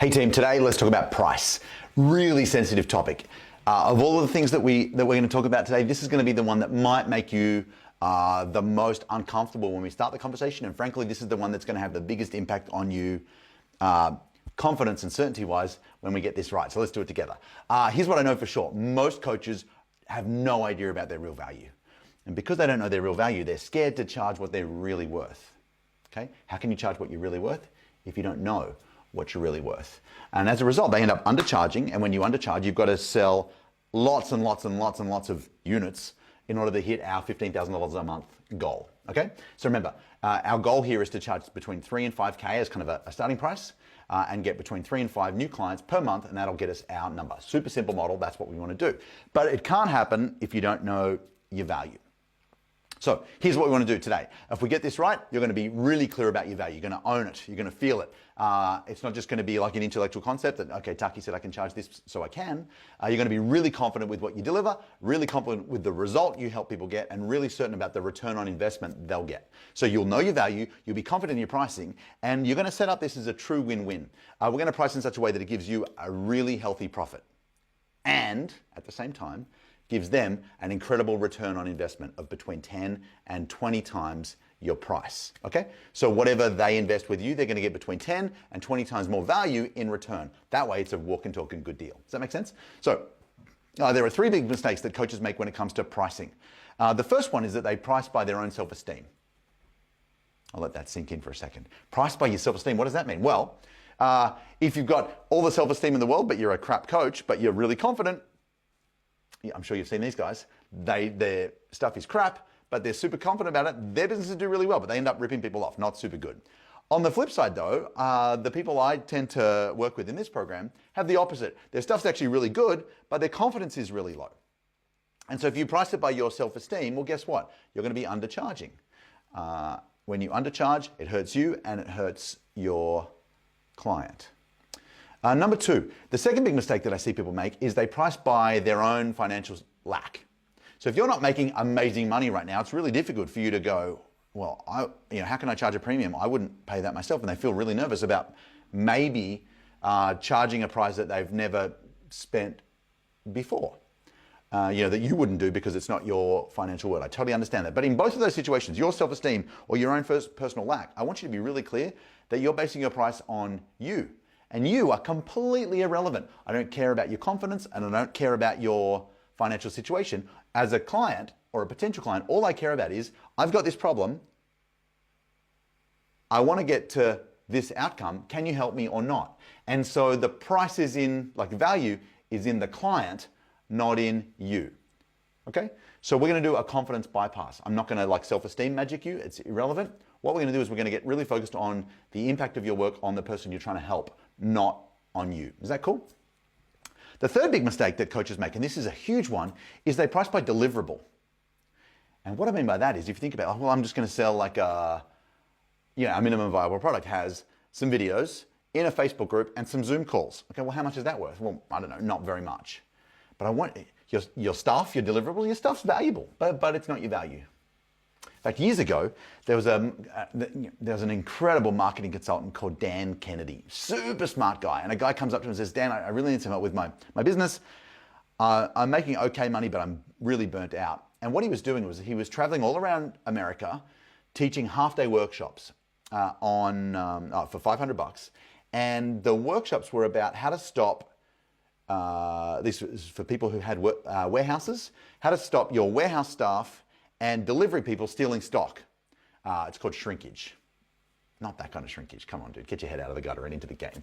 Hey team, today let's talk about price. Really sensitive topic. Of all of the things that we're going to talk about today, this is going to be the one that might make you the most uncomfortable when we start the conversation. And frankly, this is the one that's going to have the biggest impact on you, confidence and certainty wise, when we get this right. So let's do it together. Here's what I know for sure. Most coaches have no idea about their real value. And because they don't know their real value, they're scared to charge what they're really worth. Okay? How can you charge what you're really worth if you don't know what you're really worth? And as a result, they end up undercharging. And when you undercharge, you've got to sell lots and lots and lots and lots of units in order to hit our $15,000 a month goal. Okay? So remember, our goal here is to charge between 3 and 5K as kind of a starting price and get between 3 and 5 new clients per month, and that'll get us our number. Super simple model. That's what we want to do. But it can't happen if you don't know your value. So here's what we want to do today. If we get this right, you're going to be really clear about your value. You're going to own it. You're going to feel it. It's not just going to be like an intellectual concept that, okay, Taki said I can charge this, so I can. You're going to be really confident with what you deliver, really confident with the result you help people get, and really certain about the return on investment they'll get. So you'll know your value, you'll be confident in your pricing, and you're going to set up this as a true win-win. We're going to price in such a way that it gives you a really healthy profit. And at the same time, gives them an incredible return on investment of between 10 and 20 times your price, okay? So whatever they invest with you, they're gonna get between 10 and 20 times more value in return. That way it's a walk and talk and good deal. Does that make sense? So there are 3 big mistakes that coaches make when it comes to pricing. The first one is that they price by their own self-esteem. I'll let that sink in for a second. Price by your self-esteem, what does that mean? Well, if you've got all the self-esteem in the world, but you're a crap coach, but you're really confident, I'm sure you've seen these guys. Their stuff is crap, but they're super confident about it. Their businesses do really well, but they end up ripping people off. Not super good. On the flip side though, the people I tend to work with in this program have the opposite. Their stuff's actually really good, but their confidence is really low. And so if you price it by your self-esteem, well, guess what? You're going to be undercharging. When you undercharge, it hurts you and it hurts your client. Number 2, the second big mistake that I see people make is they price by their own financial lack. So if you're not making amazing money right now, it's really difficult for you to go, well, how can I charge a premium? I wouldn't pay that myself. And they feel really nervous about maybe charging a price that they've never spent before. That you wouldn't do because it's not your financial world. I totally understand that. But in both of those situations, your self-esteem or your own personal lack, I want you to be really clear that you're basing your price on you. And you are completely irrelevant. I don't care about your confidence and I don't care about your financial situation. As a client or a potential client, all I care about is, I've got this problem. I want to get to this outcome. Can you help me or not? And so the price is in, value is in the client, not in you. Okay? So we're going to do a confidence bypass. I'm not going to self-esteem magic you. It's irrelevant. What we're going to do is we're going to get really focused on the impact of your work on the person you're trying to help, not on you. Is that cool? The third big mistake that coaches make, and this is a huge one, is they price by deliverable. And what I mean by that is if you think about, I'm just going to sell a minimum viable product has some videos in a Facebook group and some Zoom calls. Okay, well, how much is that worth? Well, I don't know, not very much. But I want your stuff, your deliverable, your stuff's valuable, but it's not your value. In fact, years ago, there was an incredible marketing consultant called Dan Kennedy, super smart guy. And a guy comes up to him and says, Dan, I really need some help with my business. I'm making okay money, but I'm really burnt out. And what he was doing was he was traveling all around America, teaching half-day workshops for $500. And the workshops were about how to stop, this was for people who had warehouses, how to stop your warehouse staff and delivery people stealing stock. It's called shrinkage. Not that kind of shrinkage. Come on, dude, get your head out of the gutter and into the game.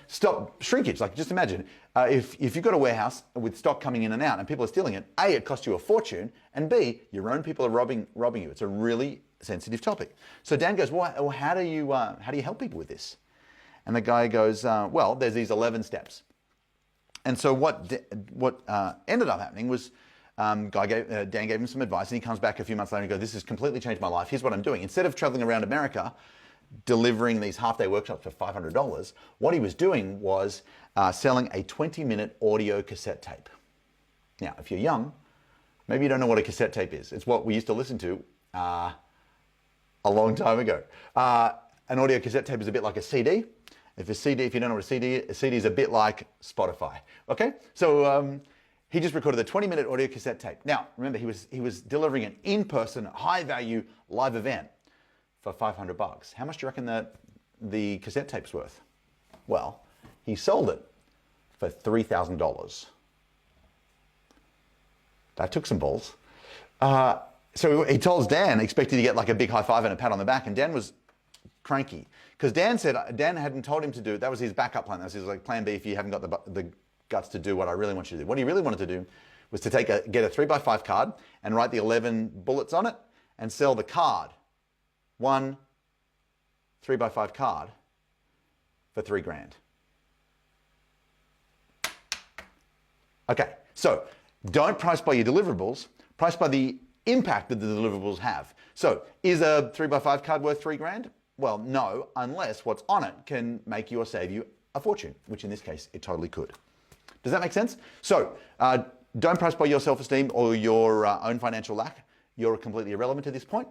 Stop shrinkage. Just imagine if you've got a warehouse with stock coming in and out and people are stealing it, A, it costs you a fortune, and B, your own people are robbing you. It's a really sensitive topic. So Dan goes, well, how do you help people with this? And the guy goes, well, there's these 11 steps. And so what ended up happening was, Dan gave him some advice, and he comes back a few months later and goes, this has completely changed my life. Here's what I'm doing. Instead of traveling around America, delivering these half-day workshops for $500, what he was doing was selling a 20-minute audio cassette tape. Now, if you're young, maybe you don't know what a cassette tape is. It's what we used to listen to a long time ago. An audio cassette tape is a bit like a CD. If you don't know what a CD is a bit like Spotify. Okay, so he just recorded a 20-minute audio cassette tape. Now, remember, he was delivering an in-person, high-value live event for $500. How much do you reckon the cassette tape's worth? Well, he sold it for $3,000. That took some balls. So he told Dan, expecting to get like a big high five and a pat on the back, and Dan was cranky because Dan hadn't told him to do it. That was his backup plan. That was his like plan B if you haven't got the guts to do what I really want you to do. What he really wanted to do was to get a 3x5 card and write the 11 bullets on it and sell the card, one 3x5 card, for $3,000. Okay, so don't price by your deliverables, price by the impact that the deliverables have. So is a 3x5 card worth $3,000? Well, no, unless what's on it can make you or save you a fortune, which in this case, it totally could. Does that make sense? So don't price by your self-esteem or your own financial lack. You're completely irrelevant at this point.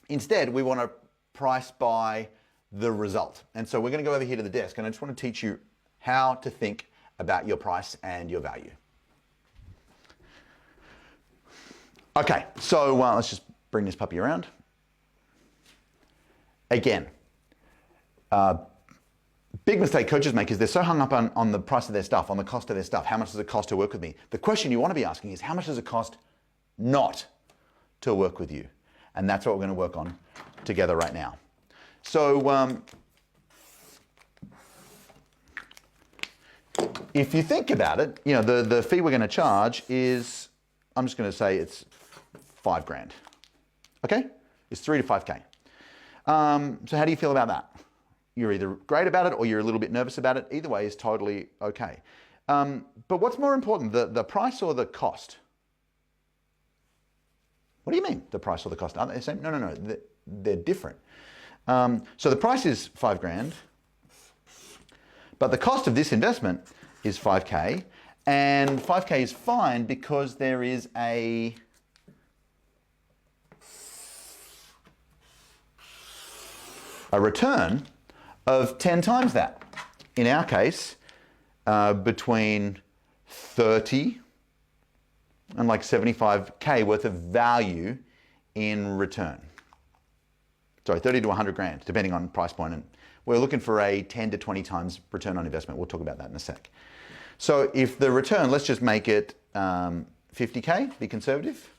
Instead, we want to price by the result. And so we're going to go over here to the desk, and I just want to teach you how to think about your price and your value. Okay, so let's just bring this puppy around. Again, big mistake coaches make is they're so hung up on the price of their stuff, on the cost of their stuff. How much does it cost to work with me? The question you want to be asking is, how much does it cost not to work with you? And that's what we're going to work on together right now. So if you think about it, you know, the fee we're going to charge is, I'm just going to say it's $5,000. Okay? It's 3 to 5K. So how do you feel about that? You're either great about it or you're a little bit nervous about it. Either way is totally okay. But what's more important, the price or the cost? What do you mean, the price or the cost? Aren't they the same? No. They're different. So the price is $5,000, but the cost of this investment is 5K, and 5K is fine because there is a return of 10 times that. In our case, between 30 and like 75K worth of value in return. Sorry, 30 to 100 grand, depending on price point. And we're looking for a 10 to 20 times return on investment. We'll talk about that in a sec. So if the return, let's just make it 50K, be conservative.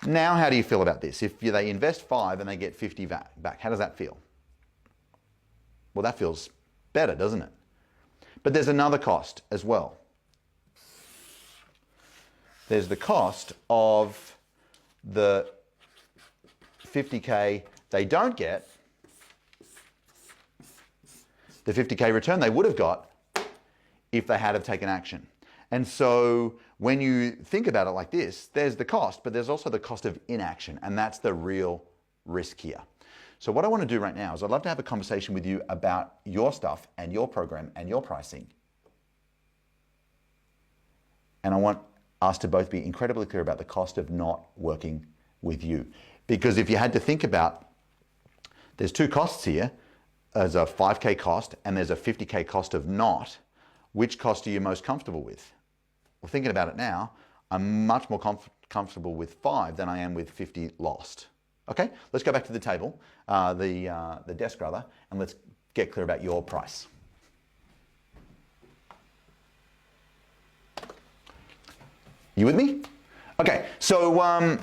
Now, how do you feel about this? If they invest 5 and they get 50 back, how does that feel? Well, that feels better, doesn't it? But there's another cost as well. There's the cost of the 50K they don't get, the 50K return they would have got if they had have taken action. And so when you think about it like this, there's the cost, but there's also the cost of inaction, and that's the real risk here. So what I want to do right now is I'd love to have a conversation with you about your stuff and your program and your pricing. And I want us to both be incredibly clear about the cost of not working with you. Because if you had to think about, there's two costs here. There's a 5K cost and there's a 50K cost of not. Which cost are you most comfortable with? Well, thinking about it now, I'm much more comfortable with 5 than I am with 50 lost. Okay, let's go back to the table, the desk rather, and let's get clear about your price. You with me? Okay, so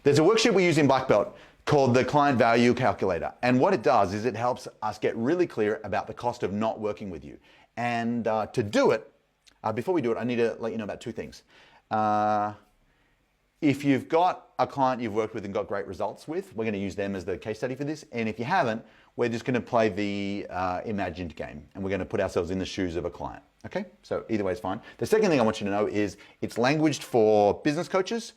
there's a worksheet we use in Black Belt called the Client Value Calculator. And what it does is it helps us get really clear about the cost of not working with you. And to do it, before we do it, I need to let you know about two things. If you've got a client you've worked with and got great results with, we're going to use them as the case study for this. And if you haven't, we're just going to play the imagined game. And we're going to put ourselves in the shoes of a client. Okay? So either way is fine. The second thing I want you to know is it's languaged for business coaches,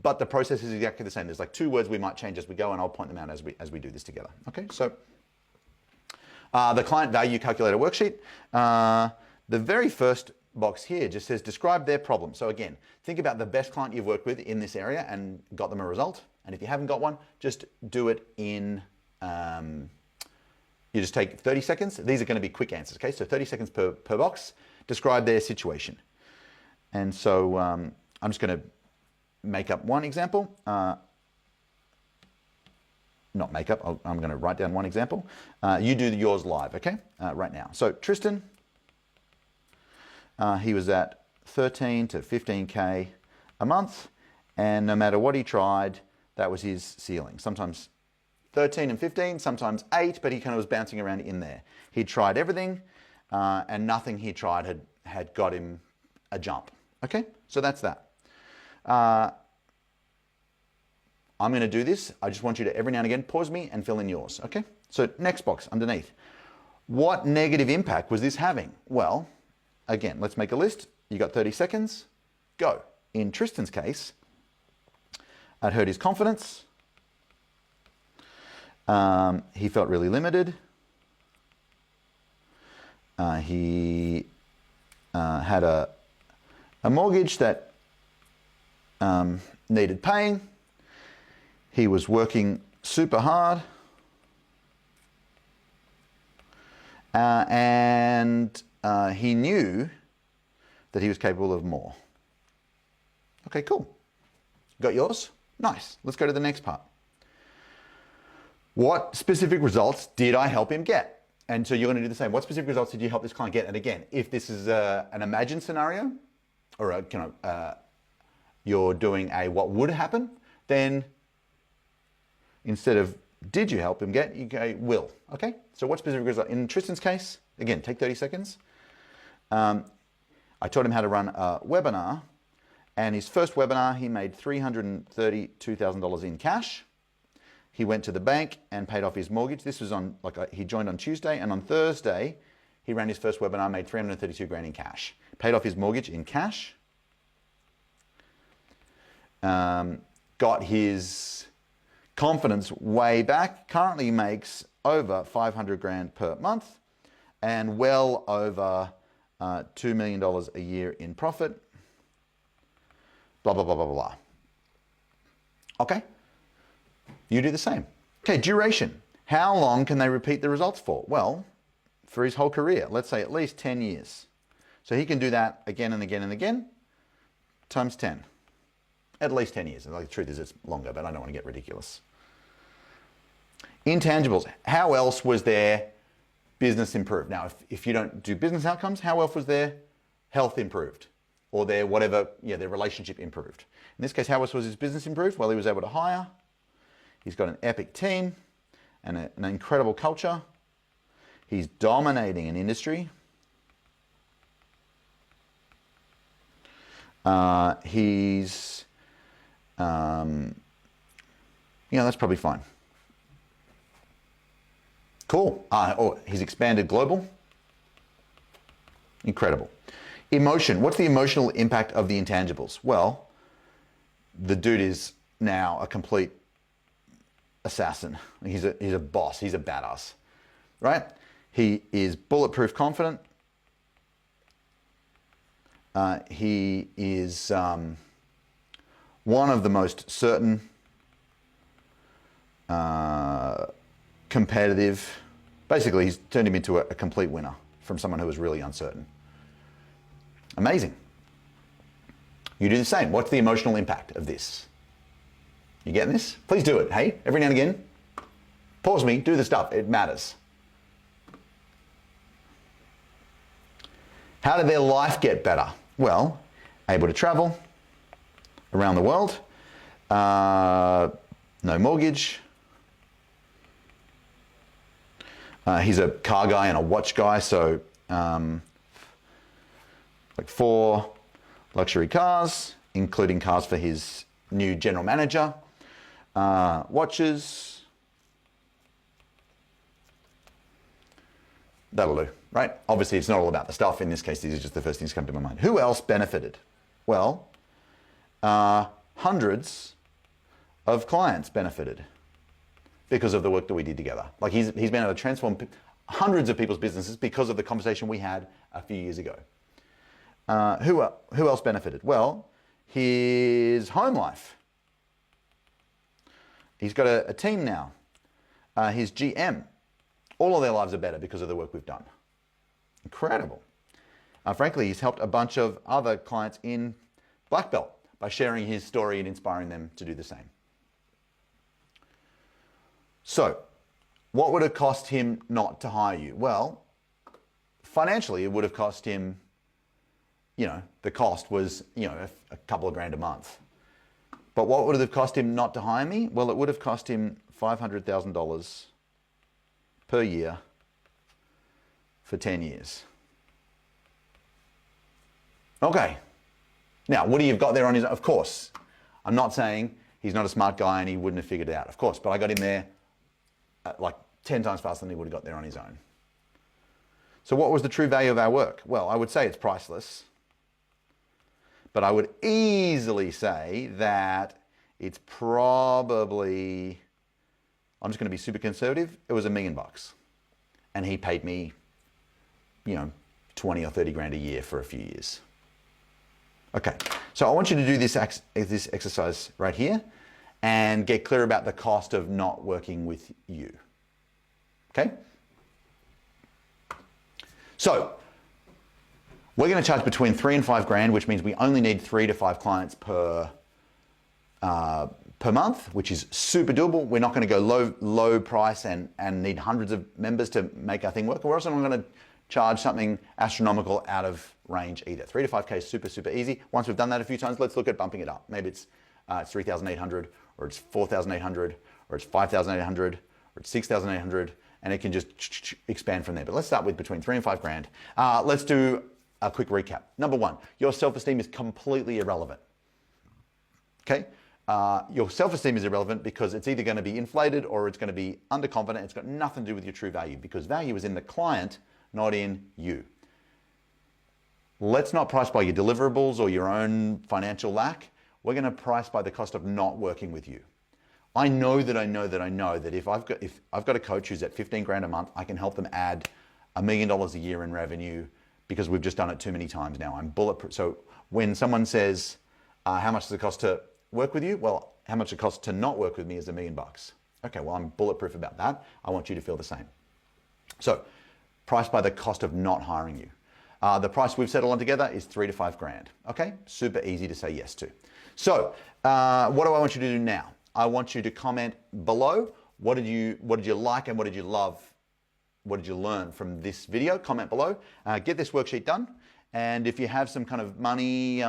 but the process is exactly the same. There's like 2 words we might change as we go, and I'll point them out as we do this together. Okay? So the Client Value Calculator worksheet, the very first box here just says describe their problem. So again, think about the best client you've worked with in this area and got them a result. And if you haven't got one, just do it in You just take 30 seconds. These are going to be quick answers, okay? So 30 seconds per box. Describe their situation. And so I'm just going to make up one example. Not make up, I'm going to write down one example. You do yours live, okay? Right now. So Tristan, he was at 13 to 15K a month, and no matter what he tried, that was his ceiling. Sometimes 13 and 15, sometimes 8, but he kind of was bouncing around in there. He tried everything, and nothing he tried had got him a jump. Okay, so that's that. I'm going to do this. I just want you to every now and again pause me and fill in yours. Okay, so next box underneath. What negative impact was this having? Well, again, let's make a list. You got 30 seconds. Go. In Tristan's case, it hurt his confidence. He felt really limited. He had a mortgage that needed paying. He was working super hard. And he knew that he was capable of more. Okay, cool. Got yours? Nice. Let's go to the next part. What specific results did I help him get? And so you're going to do the same. What specific results did you help this client get? And again, if this is an imagined scenario, or you're doing a what would happen, then instead of did you help him get, you go will. Okay? So what specific result? In Tristan's case, again, take 30 seconds. I taught him how to run a webinar, and his first webinar, he made $332,000 in cash. He went to the bank and paid off his mortgage. This was on, he joined on Tuesday, and on Thursday, he ran his first webinar, made 332 grand in cash. Paid off his mortgage in cash. Got his confidence way back. Currently makes over 500 grand per month and well over $2 million a year in profit. Blah, blah, blah, blah, blah. Okay. You do the same. Okay, duration. How long can they repeat the results for? Well, for his whole career, let's say at least 10 years. So he can do that again and again and again, times 10. At least 10 years. The truth is it's longer, but I don't want to get ridiculous. Intangibles. How else was their business improved? Now, if you don't do business outcomes, how else was their health improved? Or their whatever, their relationship improved? In this case, how else was his business improved? Well, he was able to hire. He's got an epic team and an incredible culture. He's dominating an industry. He's, that's probably fine. Cool. He's expanded global. Incredible. Emotion. What's the emotional impact of the intangibles? Well, the dude is now a complete assassin. He's a boss. He's a badass, right? He is bulletproof confident. He is one of the most certain, competitive. Basically, he's turned him into a complete winner from someone who was really uncertain. Amazing. You do the same. What's the emotional impact of this? You getting this? Please do it. Hey, every now and again, pause me, do the stuff. It matters. How did their life get better? Well, able to travel around the world, no mortgage. He's a car guy and a watch guy, so 4 luxury cars, including cars for his new general manager, watches. That'll do, right? Obviously, it's not all about the stuff. In this case, these are just the first things that come to my mind. Who else benefited? Well, hundreds of clients benefited because of the work that we did together. He's been able to transform hundreds of people's businesses because of the conversation we had a few years ago. Who else benefited? Well, his home life. He's got a team now. His GM All of their lives are better because of the work we've done. Incredible. Frankly, he's helped a bunch of other clients in Black Belt by sharing his story and inspiring them to do the same. So, what would it cost him not to hire you? Well, financially, it would have cost him, the cost was, a couple of grand a month. But what would it have cost him not to hire me? Well, it would have cost him $500,000 per year for 10 years. Okay. Now, what do you got there on his own? Of course, I'm not saying he's not a smart guy and he wouldn't have figured it out. Of course, but I got him there like 10 times faster than he would have got there on his own. So what was the true value of our work? Well, I would say it's priceless. But I would easily say that it's probably, I'm just going to be super conservative, it was $1 million. And he paid me, 20 or 30 grand a year for a few years. Okay, so I want you to do this exercise right here and get clear about the cost of not working with you. Okay? So, we're going to charge between 3 and 5 grand, which means we only need 3 to 5 clients per month, which is super doable. We're not going to go low price and need hundreds of members to make our thing work. We're also not going to charge something astronomical out of range either. 3 to 5K is super, super easy. Once we've done that a few times, let's look at bumping it up. Maybe it's 3,800, or it's 4,800, or it's 5,800, or it's 6,800, and it can just expand from there. But let's start with between 3 and 5 grand. Let's do a quick recap. Number one, your self-esteem is completely irrelevant. Okay? Your self-esteem is irrelevant because it's either going to be inflated or it's going to be underconfident. It's got nothing to do with your true value, because value is in the client, not in you. Let's not price by your deliverables or your own financial lack. We're going to price by the cost of not working with you. I know that if I've got a coach who's at 15 grand a month, I can help them add $1 million a year in revenue because we've just done it too many times now. I'm bulletproof. So when someone says, how much does it cost to work with you? Well, how much it costs to not work with me is $1 million. Okay, well, I'm bulletproof about that. I want you to feel the same. So, price by the cost of not hiring you. The price we've settled on together is 3 to 5 grand. Okay, super easy to say yes to. So, what do I want you to do now? I want you to comment below. What did you like and what did you love? What did you learn from this video? Comment below. Get this worksheet done. And if you have some kind of money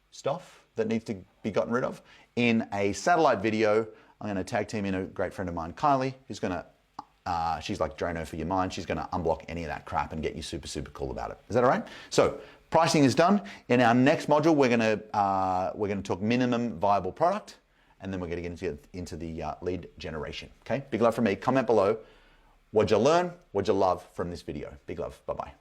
stuff that needs to be gotten rid of, in a satellite video, I'm going to tag team in a great friend of mine, Kylie, who's going to, she's like Drano for your mind. She's going to unblock any of that crap and get you super, super cool about it. Is that all right? So pricing is done. In our next module, we're going to talk minimum viable product, and then we're going to get into the lead generation. Okay. Big love from me. Comment below. What'd you learn? What'd you love from this video? Big love. Bye-bye.